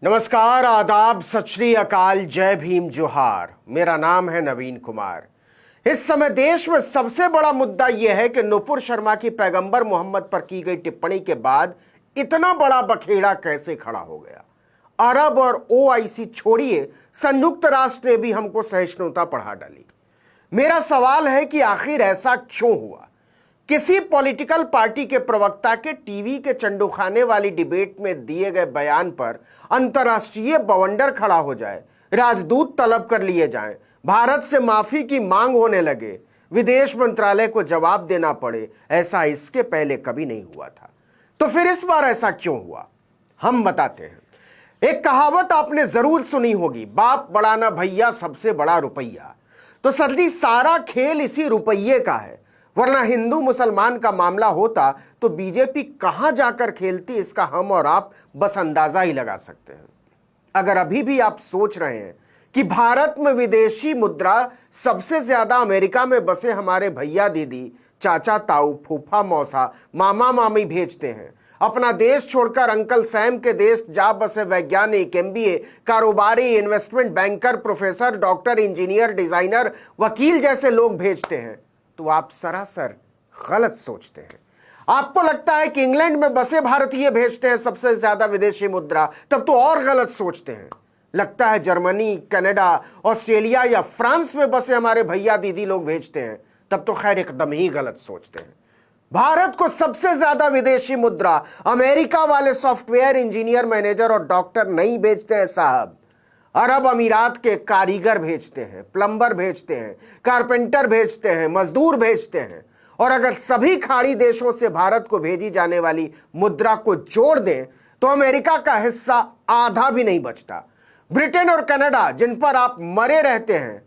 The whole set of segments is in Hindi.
नमस्कार, आदाब, सत श्री अकाल, जय भीम, जोहार। मेरा नाम है नवीन कुमार। इस समय देश में सबसे बड़ा मुद्दा यह है कि नुपुर शर्मा की पैगंबर मोहम्मद पर की गई टिप्पणी के बाद इतना बड़ा बखेड़ा कैसे खड़ा हो गया। अरब और ओआईसी छोड़िए, संयुक्त राष्ट्र ने भी हमको सहिष्णुता पढ़ा डाली। मेरा सवाल है कि आखिर ऐसा क्यों हुआ। किसी पॉलिटिकल पार्टी के प्रवक्ता के टीवी के चंडूखाने वाली डिबेट में दिए गए बयान पर अंतर्राष्ट्रीय बवंडर खड़ा हो जाए, राजदूत तलब कर लिए जाएं, भारत से माफी की मांग होने लगे, विदेश मंत्रालय को जवाब देना पड़े, ऐसा इसके पहले कभी नहीं हुआ था। तो फिर इस बार ऐसा क्यों हुआ, हम बताते हैं। एक कहावत आपने जरूर सुनी होगी, बाप बड़ा ना भैया, सबसे बड़ा रुपया। तो सर जी, सारा खेल इसी रुपये का है, वरना हिंदू मुसलमान का मामला होता तो बीजेपी कहां जाकर खेलती, इसका हम और आप बस अंदाजा ही लगा सकते हैं। अगर अभी भी आप सोच रहे हैं कि भारत में विदेशी मुद्रा सबसे ज्यादा अमेरिका में बसे हमारे भैया दीदी, चाचा ताऊ, फूफा मौसा, मामा मामी भेजते हैं, अपना देश छोड़कर अंकल सैम के देश जा बसे वैज्ञानिक, एमबीए, कारोबारी, investment banker, professor, doctor, engineer, designer, वकील जैसे लोग भेजते हैं, तो आप सरासर गलत सोचते हैं। आपको लगता है कि इंग्लैंड में बसे भारतीय भेजते हैं सबसे ज्यादा विदेशी मुद्रा, तब तो और गलत सोचते हैं। लगता है जर्मनी, कनाडा, ऑस्ट्रेलिया या फ्रांस में बसे हमारे भैया दीदी लोग भेजते हैं, तब तो खैर एकदम ही गलत सोचते हैं। भारत को सबसे ज्यादा विदेशी मुद्रा अमेरिका वाले सॉफ्टवेयर इंजीनियर, मैनेजर और डॉक्टर नहीं भेजते हैं साहब। अरब अमीरात के कारीगर भेजते हैं, प्लम्बर भेजते हैं, कारपेंटर भेजते हैं, मजदूर भेजते हैं। और अगर सभी खाड़ी देशों से भारत को भेजी जाने वाली मुद्रा को जोड़ दें तो अमेरिका का हिस्सा आधा भी नहीं बचता। ब्रिटेन और कनाडा, जिन पर आप मरे रहते हैं,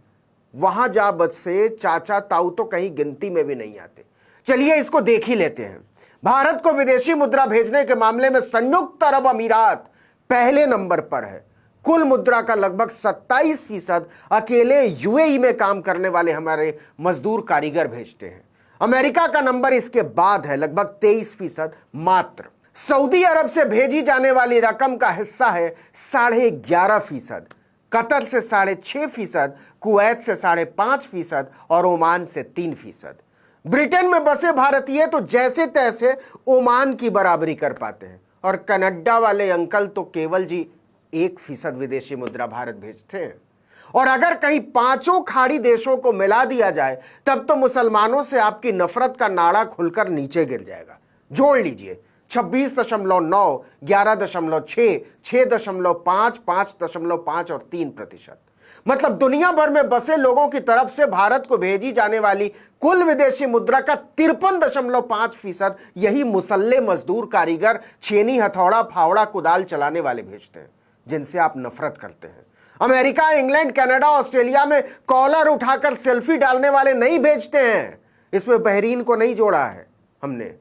वहां जा बसे चाचा ताऊ तो कहीं गिनती में भी नहीं आते। चलिए इसको देख ही लेते हैं। भारत को विदेशी मुद्रा भेजने के मामले में संयुक्त अरब अमीरात पहले नंबर पर है। कुल मुद्रा का लगभग 27% अकेले यूएई में काम करने वाले हमारे मजदूर कारीगर भेजते हैं। अमेरिका का नंबर इसके बाद है, लगभग 23% मात्र। सऊदी अरब से भेजी जाने वाली रकम का हिस्सा है 11.5%, कतर से 6.5%, कुवैत से 5.5% और ओमान से 3%। ब्रिटेन में बसे भारतीय तो जैसे तैसे ओमान की बराबरी कर पाते हैं, और कनाडा वाले अंकल तो केवल जी 1% विदेशी मुद्रा भारत भेजते हैं। और अगर कहीं पांचों खाड़ी देशों को मिला दिया जाए तब तो मुसलमानों से आपकी नफरत का नाड़ा खुलकर नीचे गिर जाएगा। जोड़ लीजिए, 26.9, 11.6, 6.5, 5.5 और 3%। मतलब दुनिया भर में बसे लोगों की तरफ से भारत को भेजी जाने वाली कुल विदेशी मुद्रा का 53.5% यही मुसल्ले, मजदूर, कारीगर, छेनी, हथौड़ा, फावड़ा, कुदाल चलाने वाले भेजते हैं, जिनसे आप नफरत करते हैं। अमेरिका, इंग्लैंड, कनाडा, ऑस्ट्रेलिया में कॉलर उठाकर सेल्फी डालने वाले नहीं भेजते हैं। इसमें बहरीन को नहीं जोड़ा है हमने।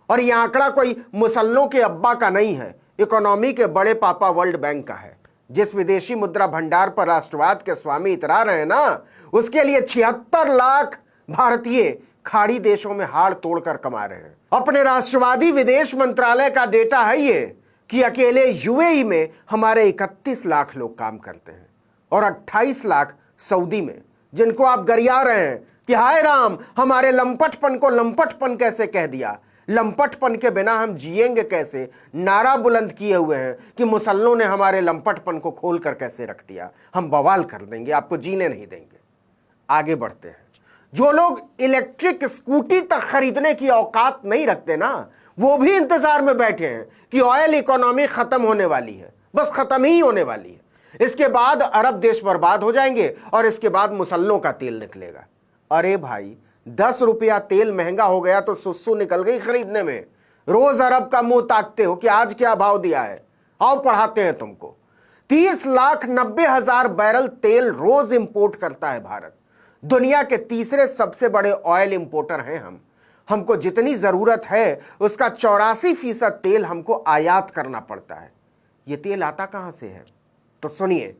और यह आंकड़ा कोई मुसल्लों के अब्बा का नहीं है, इकोनॉमी के बड़े पापा वर्ल्ड बैंक का है। जिस विदेशी मुद्रा भंडार पर राष्ट्रवाद के स्वामी इतरा रहे हैं ना, उसके लिए 76 लाख भारतीय खाड़ी देशों में हाड़ तोड़कर कमा रहे हैं। अपने राष्ट्रवादी विदेश मंत्रालय का डेटा है ये कि अकेले यूएई में हमारे 31 लाख लोग काम करते हैं और 28 लाख सऊदी में, जिनको आप गरिया रहे हैं कि हाय राम, हमारे लंपटपन को लंपटपन कैसे कह दिया, लंपटपन के बिना हम जिएंगे कैसे, नारा बुलंद किए हुए हैं कि मुसल्लों ने हमारे लंपटपन को खोल कर कैसे रख दिया, हम बवाल कर देंगे, आपको जीने नहीं देंगे। आगे बढ़ते हैं। जो लोग इलेक्ट्रिक स्कूटी तक खरीदने की औकात नहीं रखते ना, वो भी इंतजार में बैठे हैं कि ऑयल इकोनॉमी खत्म होने वाली है, बस खत्म ही होने वाली है। इसके बाद अरब देश बर्बाद हो जाएंगे और इसके बाद मुसल्लों का तेल निकलेगा। अरे भाई, 10 रुपया तेल महंगा हो गया तो सुस्सू निकल गई खरीदने में। रोज अरब का मुंह ताकते हो कि आज क्या भाव दिया है, आओ पढ़ाते हैं तुमको। 30,90,000 बैरल तेल रोज इंपोर्ट करता है भारत। दुनिया के तीसरे सबसे बड़े ऑयल इंपोर्टर हैं हम। हमको जितनी जरूरत है उसका 84% तेल हमको आयात करना पड़ता है। ये तेल आता कहां से है? तो सुनिए,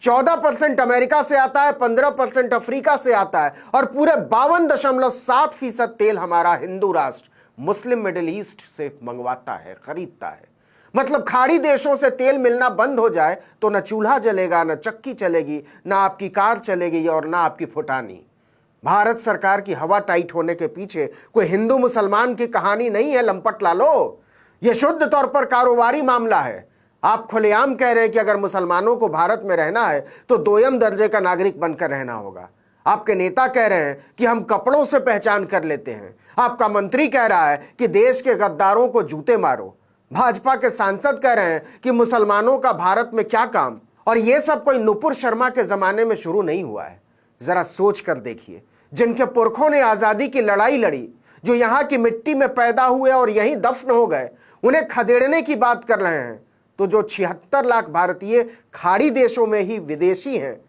14% अमेरिका से आता है, 15% अफ्रीका से आता है और पूरे 52.7% तेल हमारा हिंदू राष्ट्र मुस्लिम मिडिल ईस्ट से मंगवाता है, खरीदता है। मतलब खाड़ी देशों से तेल मिलना बंद हो जाए तो न चूल्हा जलेगा, न चक्की चलेगी, न आपकी कार चलेगी और न आपकी फुटानी। भारत सरकार की हवा टाइट होने के पीछे कोई हिंदू मुसलमान की कहानी नहीं है लंपट लालो, यह शुद्ध तौर पर कारोबारी मामला है। आप खुलेआम कह रहे हैं कि अगर मुसलमानों को भारत में रहना है तो दोयम दर्जे का नागरिक बनकर रहना होगा। आपके नेता कह रहे हैं कि हम कपड़ों से पहचान कर लेते हैं। आपका मंत्री कह रहा है कि देश के गद्दारों को जूते मारो। भाजपा के सांसद कह रहे हैं कि मुसलमानों का भारत में क्या काम। और यह सब कोई नुपुर शर्मा के जमाने में शुरू नहीं हुआ है। जरा सोच कर देखिए, जिनके पुरखों ने आजादी की लड़ाई लड़ी, जो यहां की मिट्टी में पैदा हुए और यहीं दफन हो गए, उन्हें खदेड़ने की बात कर रहे हैं। तो जो 76 लाख भारतीय खाड़ी देशों में ही विदेशी हैं,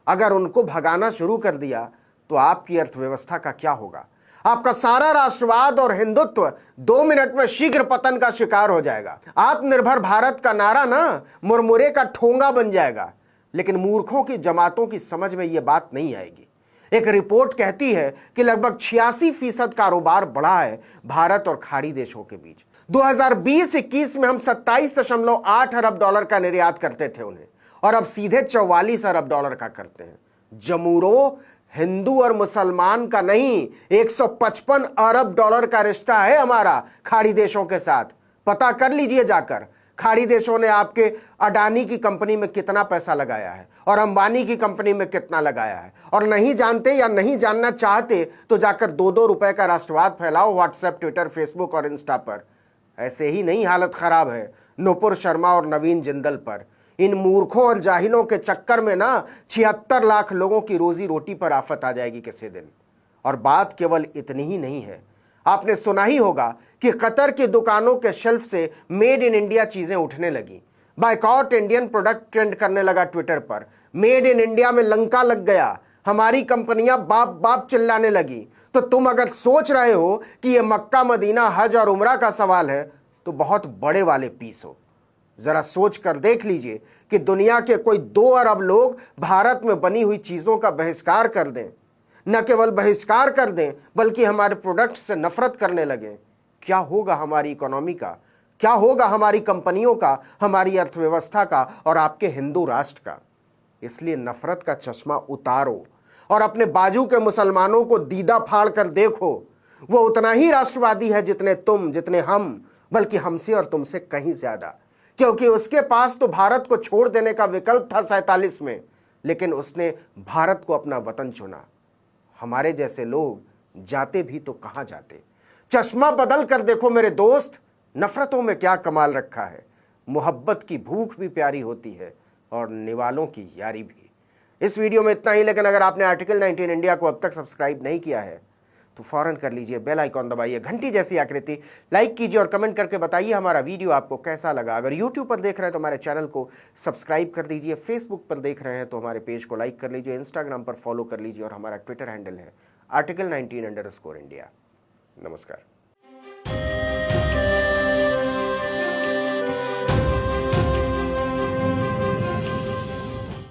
अगर उनको भगाना शुरू कर दिया तो आपकी अर्थव्यवस्था का क्या होगा? आपका सारा राष्ट्रवाद और हिंदुत्व 2 मिनट में शीघ्र पतन का शिकार हो जाएगा। आत्मनिर्भर भारत का नारा ना मुरमुरे का ठोंगा बन जाएगा। लेकिन मूर्खों की जमातों की समझ में यह बात नहीं आएगी। एक रिपोर्ट कहती है कि लगभग 86% कारोबार बढ़ा है भारत और खाड़ी देशों के बीच। 2020-21 में हम 27.8 अरब डॉलर का निर्यात करते थे उन्हें, और अब सीधे 44 अरब डॉलर का करते हैं। जमूरो, हिंदू और मुसलमान का नहीं, 155 अरब डॉलर का रिश्ता है हमारा खाड़ी देशों के साथ। पता कर लीजिए जाकर, खाड़ी देशों ने आपके अडानी की कंपनी में कितना पैसा लगाया है और अंबानी की कंपनी में कितना लगाया है। और नहीं जानते या नहीं जानना चाहते तो जाकर 2-2 रुपए का राष्ट्रवाद फैलाओ व्हाट्सएप, ट्विटर, फेसबुक और इंस्टा पर। ऐसे ही नहीं हालत खराब है नुपुर शर्मा और नवीन जिंदल पर। इन मूर्खों और जाहिलों के चक्कर में ना 76 लाख लोगों की रोजी रोटी पर आफत आ जाएगी किसी दिन। और बात केवल इतनी ही नहीं है। आपने सुना ही होगा कि कतर की दुकानों के शेल्फ से मेड इन इंडिया चीजें उठने लगी। बायकॉट इंडियन प्रोडक्ट ट्रेंड करने लगा ट्विटर पर। मेड इन इंडिया में लंका लग गया। हमारी कंपनियां बाप बाप चिल्लाने लगी। तो तुम अगर सोच रहे हो कि यह मक्का, मदीना, हज और उमरा का सवाल है तो बहुत बड़े वाले पीस हो। जरा सोच कर देख लीजिए कि दुनिया के कोई 2 अरब लोग भारत में बनी हुई चीजों का बहिष्कार कर दें। न केवल बहिष्कार कर दें बल्कि हमारे प्रोडक्ट से नफरत करने लगे। क्या होगा हमारी इकोनॉमी का? क्या होगा हमारी कंपनियों का, हमारी अर्थव्यवस्था का और आपके हिंदू राष्ट्र का? इसलिए नफरत का चश्मा उतारो और अपने बाजू के मुसलमानों को दीदा फाड़ कर देखो। वो उतना ही राष्ट्रवादी है जितने तुम, जितने हम, बल्कि हमसे और तुमसे कहीं ज्यादा। क्योंकि उसके पास तो भारत को छोड़ देने का विकल्प था 47 में, लेकिन उसने भारत को अपना वतन चुना। हमारे जैसे लोग जाते भी तो कहां जाते। चश्मा बदल कर देखो मेरे दोस्त, नफरतों में क्या कमाल रखा है। मोहब्बत की भूख भी प्यारी होती है और निवालों की यारी भी। इस वीडियो में इतना ही, लेकिन अगर आपने आर्टिकल 19 इंडिया को अब तक सब्सक्राइब नहीं किया है तो फौरन कर लीजिए, बेल आइकॉन दबाइए, घंटी जैसी आकृति, लाइक कीजिए और कमेंट करके बताइए हमारा वीडियो आपको कैसा लगा। अगर यूट्यूब पर देख रहे हैं तो हमारे चैनल को सब्सक्राइब कर दीजिए, फेसबुक पर देख रहे हैं तो हमारे पेज को लाइक कर लीजिए, इंस्टाग्राम पर फॉलो कर लीजिए और हमारा ट्विटर हैंडल है article19_India। नमस्कार।